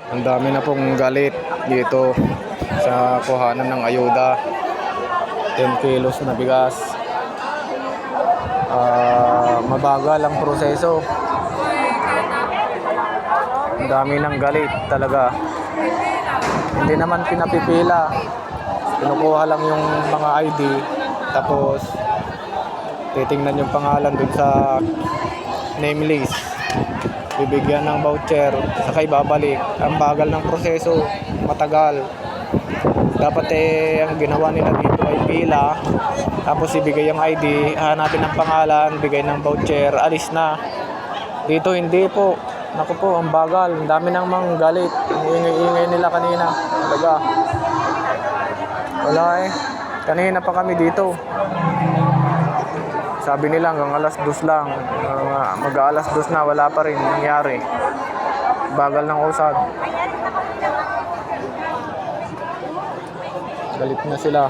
Ang dami na pong galit dito sa kuhanan ng ayuda. 10 kilos na bigas. Mabagal ang proseso. Ang dami ng galit talaga. Hindi naman pinapipila. Kinukuha lang yung mga ID. Tapos titingnan yung pangalan dun sa name list. Bibigyan ng voucher, saka ibabalik. Ang bagal ng proseso, matagal. Dapat ang ginawa nila dito ay pila, tapos ibigay yung ID, hanapin ang pangalan, bigay ng voucher, alis na. Dito hindi po. Naku po, ang bagal. Ang dami nang manggalit. Ang ingay-ingay nila kanina. Talaga. Wala Kanina pa kami dito. Sabi nila hanggang alas 2 lang. Mag-alas 2 na, wala pa rin nangyari. Bagal ng usad. Galit na sila.